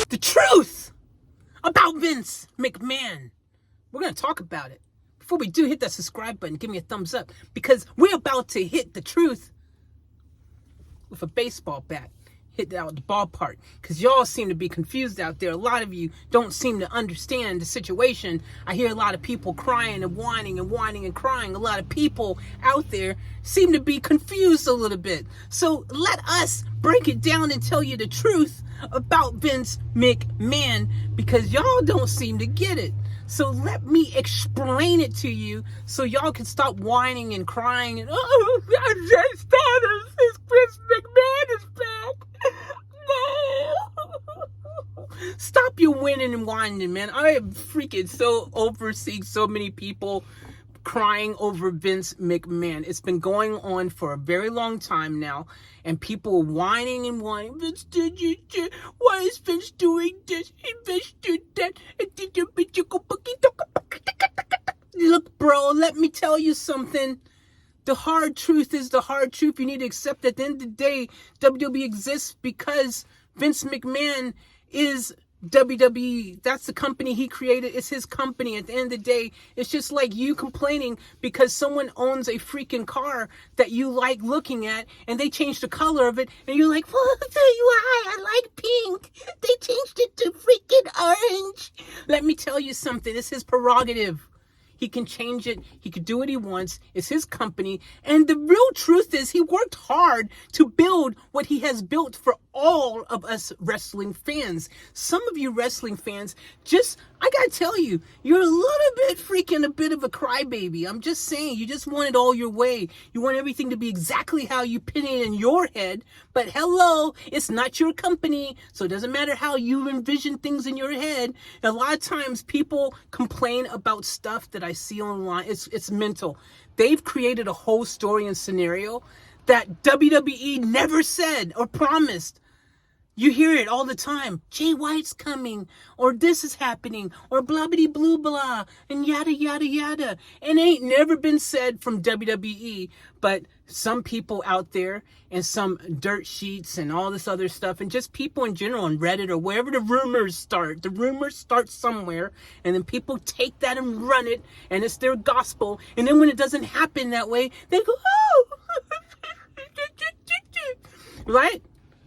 The truth about Vince McMahon. We're going to talk about it. Before we do, hit that subscribe button. Give me a thumbs up. Because we're about to hit the truth with a baseball bat. Hit out the ballpark. Because y'all seem to be confused out there. A lot of you don't seem to understand the situation. I hear a lot of people crying and whining and crying. A lot of people out there seem to be confused a little bit. So let us break it down and tell you the truth about Vince McMahon, because y'all don't seem to get it. So let me explain it to you so y'all can stop whining and crying and, oh, I just thought Vince McMahon is back. No. Stop your whining and whining, man. I am freaking so over seeing so many people crying over Vince McMahon. It's been going on for a very long time now, and people are whining and whining. Vince, why is Vince doing this? Vince did that. Look, bro, let me tell you something. The hard truth is the hard truth. You need to accept that at the end of the day, WWE exists because Vince McMahon is WWE. That's the company he created. It's his company. At the end of the day, it's just like you complaining because someone owns a freaking car that you like looking at and they changed the color of it and you're like, well, I'll tell you why, I like pink. They changed it to freaking orange. Let me tell you something. It's his prerogative. He can change it. He can do what he wants. It's his company. And the real truth is he worked hard to build what he has built for all of us wrestling fans. Some of you wrestling fans, I gotta tell you, you're a little bit freaking a bit of a crybaby. I'm just saying, you just want it all your way. You want everything to be exactly how you pin it in your head. But hello, it's not your company, so it doesn't matter how you envision things in your head. And a lot of times people complain about stuff that I see online. It's mental. They've created a whole story and scenario that WWE never said or promised. You hear it all the time. Jay White's coming, or this is happening, or blah blah blah blah, and yada yada yada. And it ain't never been said from WWE, but some people out there and some dirt sheets and all this other stuff, and just people in general on Reddit or wherever the rumors start. The rumors start somewhere, and then people take that and run it, and it's their gospel. And then when it doesn't happen that way, they go, oh, right?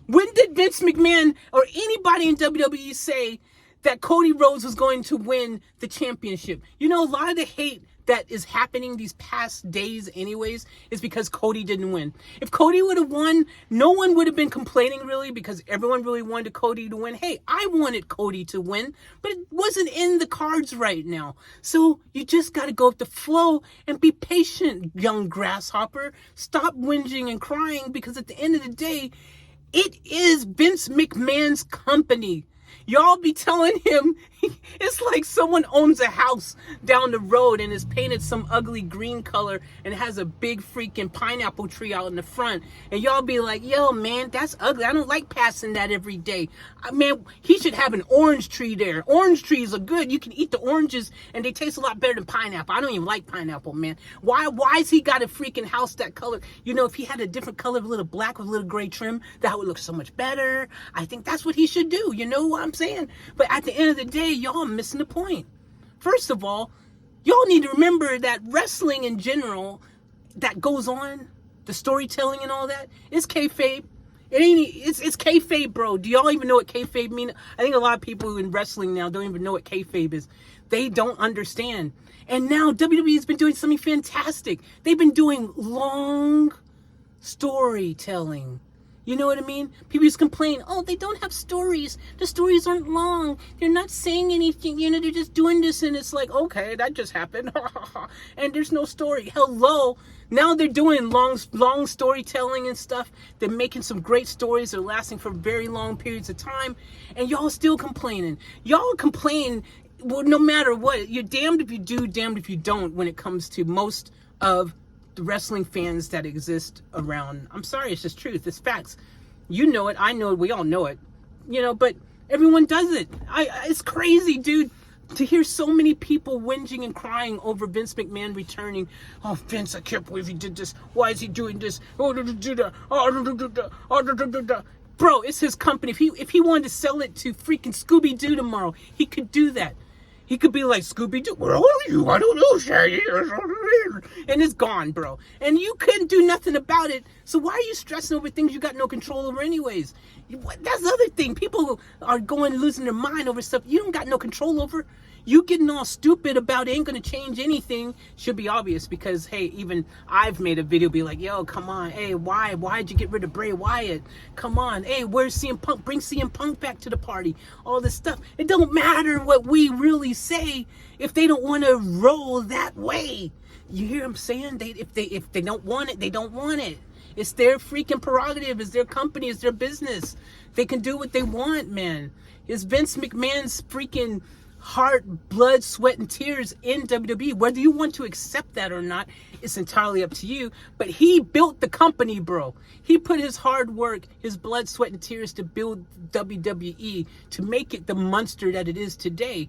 When did Vince McMahon or anybody in WWE say that Cody Rhodes was going to win the championship? You know, a lot of the hate that is happening these past days anyways is because Cody didn't win. If Cody would have won, no one would have been complaining really, because everyone really wanted Cody to win. Hey, I wanted Cody to win, but it wasn't in the cards right now. So you just got to go with the flow and be patient, young grasshopper. Stop whinging and crying, because at the end of the day, it is Vince McMahon's company. Y'all be telling him it's like someone owns a house down the road and is painted some ugly green color and has a big freaking pineapple tree out in the front. And y'all be like, yo, man, that's ugly. I don't like passing that every day. Man, he should have an orange tree there. Orange trees are good. You can eat the oranges and they taste a lot better than pineapple. I don't even like pineapple, man. Why's he got a freaking house that color? You know, if he had a different color, a little black with a little gray trim, that would look so much better. I think that's what he should do. You know what I'm saying? But at the end of the day, y'all missing the point. First of all, y'all need to remember that wrestling in general that goes on, the storytelling and all that, is kayfabe. It's kayfabe, bro. Do y'all even know what kayfabe mean? I think a lot of people in wrestling now don't even know what kayfabe is. They don't understand. And now WWE has been doing something fantastic. They've been doing long storytelling. You know what I mean? People just complain, oh, they don't have stories. The stories aren't long. They're not saying anything. You know, they're just doing this. And it's like, okay, that just happened. And there's no story. Hello. Now they're doing long storytelling and stuff. They're making some great stories. They're lasting for very long periods of time. And y'all still complaining. Y'all complain, well, no matter what. You're damned if you do, damned if you don't when it comes to most of the wrestling fans that exist around. I'm sorry, it's just truth. It's facts. You know it. I know it. We all know it. You know, but everyone does it. It's crazy, dude, to hear so many people whinging and crying over Vince McMahon returning. Oh, Vince, I can't believe he did this. Why is he doing this? Oh, Bro, it's his company. If he wanted to sell it to freaking Scooby-Doo tomorrow, he could do that. He could be like, Scooby-Doo, where are you? I don't know, Shaggy. And it's gone, bro. And you couldn't do nothing about it. So why are you stressing over things you got no control over anyways? That's the other thing. People are losing their mind over stuff you don't got no control over. You getting all stupid about it ain't gonna change anything. Should be obvious because, hey, even I've made a video be like, yo, come on, hey, why'd you get rid of Bray Wyatt? Come on, hey, where's CM Punk? Bring CM Punk back to the party. All this stuff. It don't matter what we really say if they don't want to roll that way. You hear what I'm saying? If they don't want it, they don't want it. It's their freaking prerogative. It's their company. It's their business. They can do what they want, man. It's Vince McMahon's freaking heart, blood, sweat, and tears in WWE. Whether you want to accept that or not, it's entirely up to you. But he built the company, bro. He put his hard work, his blood, sweat, and tears to build WWE, to make it the monster that it is today.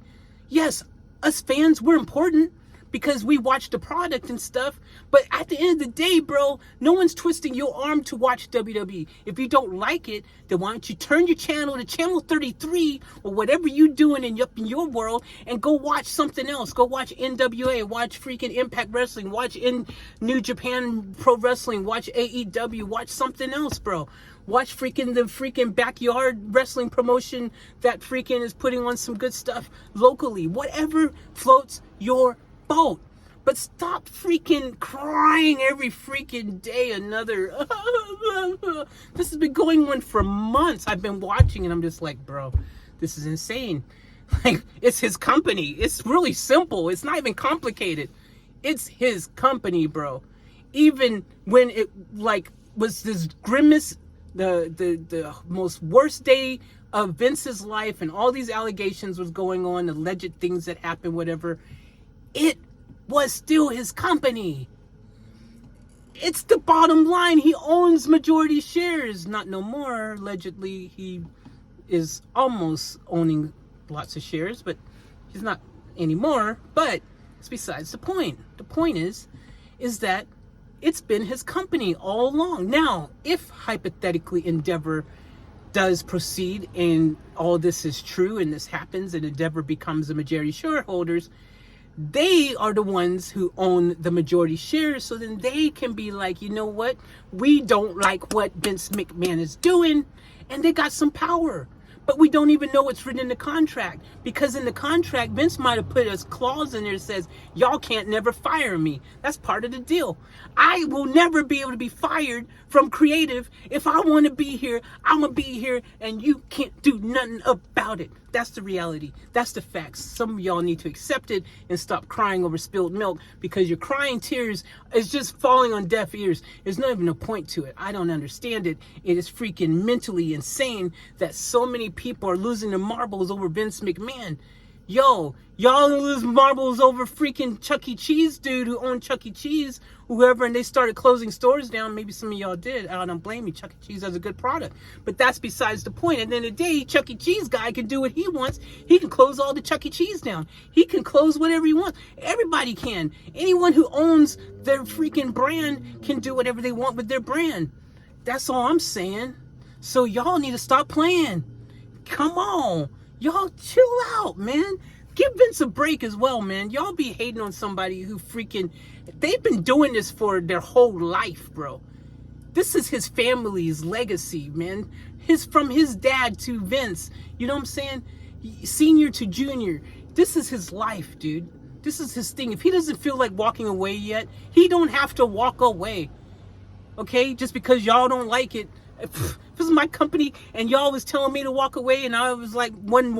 Yes, us fans, we're important because we watch the product and stuff. But at the end of the day, bro, no one's twisting your arm to watch WWE. If you don't like it, then why don't you turn your channel to channel 33 or whatever you're doing in your world and go watch something else. Go watch NWA, watch freaking Impact Wrestling, watch New Japan Pro Wrestling, watch AEW, watch something else, bro. Watch the freaking backyard wrestling promotion that freaking is putting on some good stuff locally. Whatever floats your boat. But stop freaking crying every freaking day. Another this has been going on for months. I've been watching and I'm just like, bro, this is insane. Like, it's his company. It's really simple. It's not even complicated. It's his company, bro. Even when it like was this grimace, the most worst day of Vince's life and all these allegations was going on, alleged things that happened, whatever, it was still his company. It's the bottom line. He owns majority shares. Not no more. Allegedly, he is almost owning lots of shares, but he's not anymore. But it's besides the point. The point is that it's been his company all along. Now, if hypothetically Endeavor does proceed and all this is true and this happens and Endeavor becomes the majority shareholders, they are the ones who own the majority shares, so then they can be like, you know what, we don't like what Vince McMahon is doing, and they got some power. But we don't even know what's written in the contract, because in the contract, Vince might have put a clause in there that says, y'all can't never fire me. That's part of the deal. I will never be able to be fired from creative. If I want to be here, I'm going to be here, and you can't do nothing about it. That's the reality. That's the facts. Some of y'all need to accept it and stop crying over spilled milk, because your crying tears is just falling on deaf ears. There's not even a point to it. I don't understand it. It is freaking mentally insane that so many people are losing their marbles over Vince McMahon. Yo, y'all lose marbles over freaking Chuck E. Cheese dude who owned Chuck E. Cheese, whoever, and they started closing stores down. Maybe some of y'all did. I don't blame you. Chuck E. Cheese has a good product. But that's besides the point. At the end of the day, Chuck E. Cheese guy can do what he wants. He can close all the Chuck E. Cheese down. He can close whatever he wants. Everybody can. Anyone who owns their freaking brand can do whatever they want with their brand. That's all I'm saying. So y'all need to stop playing. Come on. Y'all chill out, man. Give Vince a break as well, man. Y'all be hating on somebody who freaking... They've been doing this for their whole life, bro. This is his family's legacy, man. From his dad to Vince. You know what I'm saying? Senior to junior. This is his life, dude. This is his thing. If he doesn't feel like walking away yet, he don't have to walk away. Okay? Just because y'all don't like it. If this is my company and y'all was telling me to walk away and I was like one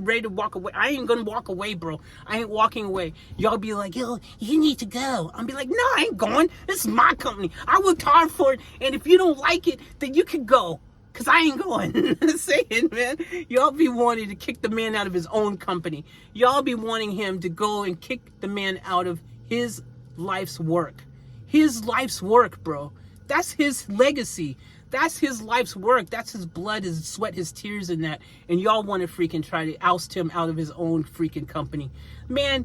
ready to walk away, I ain't gonna walk away, bro. I ain't walking away. Y'all be like, yo, you need to go. I'll be like, no, I ain't going. This is my company. I worked hard for it, and if you don't like it, then you can go, because I ain't going. Saying, man, y'all be wanting to kick the man out of his own company. Y'all be wanting him to go and kick the man out of his life's work. His life's work, bro. That's his legacy. That's his life's work. That's his blood, his sweat, his tears in that. And y'all want to freaking try to oust him out of his own freaking company. Man,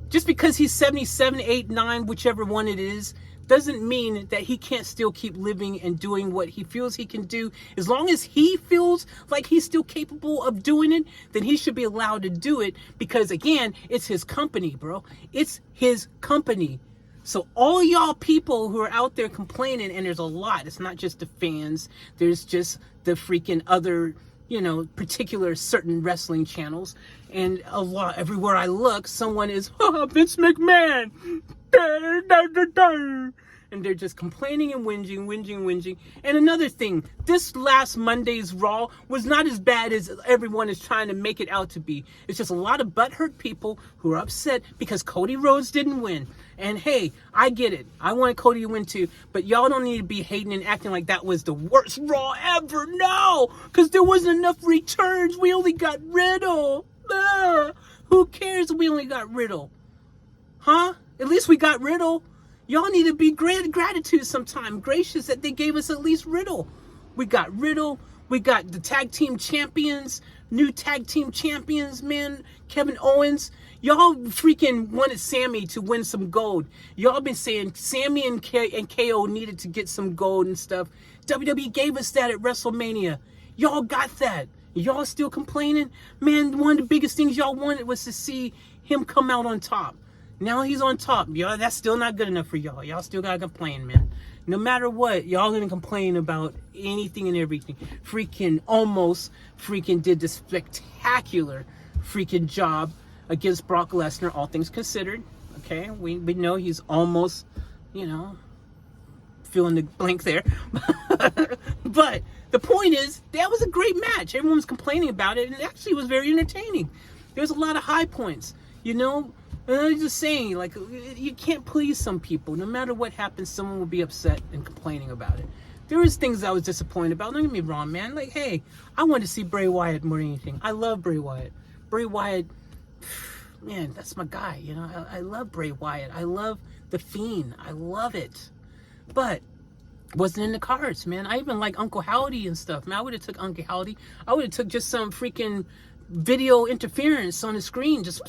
just because he's 77, 8, 9, whichever one it is, doesn't mean that he can't still keep living and doing what he feels he can do. As long as he feels like he's still capable of doing it, then he should be allowed to do it, because again, it's his company, bro. It's his company. So all y'all people who are out there complaining, and there's a lot, it's not just the fans, there's just the freaking other, particular certain wrestling channels, and a lot, everywhere I look, someone is, Vince McMahon, and they're just complaining and whinging. And another thing, this last Monday's Raw was not as bad as everyone is trying to make it out to be. It's just a lot of butthurt people who are upset because Cody Rhodes didn't win. And hey, I get it. I wanted Cody to win too, but y'all don't need to be hating and acting like that was the worst Raw ever. No, because there wasn't enough returns. We only got Riddle. Who cares if we only got Riddle? Huh? At least we got Riddle. Y'all need to be gratitude sometime. Gracious that they gave us at least Riddle. We got Riddle. We got the tag team champions. New tag team champions, man. Kevin Owens. Y'all freaking wanted Sammy to win some gold. Y'all been saying Sammy and KO needed to get some gold and stuff. WWE gave us that at WrestleMania. Y'all got that. Y'all still complaining? Man, one of the biggest things y'all wanted was to see him come out on top. Now he's on top. Y'all, that's still not good enough for y'all. Y'all still gotta complain, man. No matter what, y'all gonna complain about anything and everything. Almost did this spectacular freaking job against Brock Lesnar, all things considered. Okay, we know he's almost, fill in the blank there. But the point is, that was a great match. Everyone was complaining about it, and it actually was very entertaining. There was a lot of high points, And I'm just saying, like, you can't please some people. No matter what happens, someone will be upset and complaining about it. There was things I was disappointed about. Don't get me wrong, man. Like, hey, I wanted to see Bray Wyatt more than anything. I love Bray Wyatt. Bray Wyatt, man, that's my guy. I love Bray Wyatt. I love The Fiend. I love it. But it wasn't in the cards, man. I even like Uncle Howdy and stuff, man. I would have took Uncle Howdy. I would have took just some freaking video interference on the screen. Just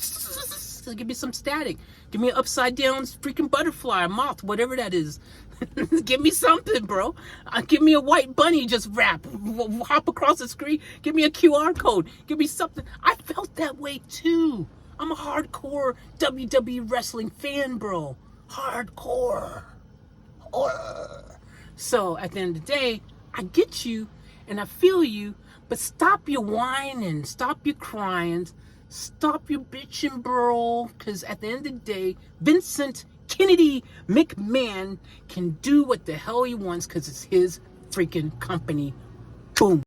give me some static. Give me an upside down freaking butterfly, a moth, whatever that is. Give me something, bro. Give me a white bunny just rap. Hop across the screen. Give me a QR code. Give me something. I felt that way too. I'm a hardcore WWE wrestling fan, bro. Hardcore. So at the end of the day, I get you and I feel you, but stop your whining. Stop your crying. Stop your bitching, bro. Because at the end of the day, Vincent Kennedy McMahon can do what the hell he wants because it's his freaking company. Boom.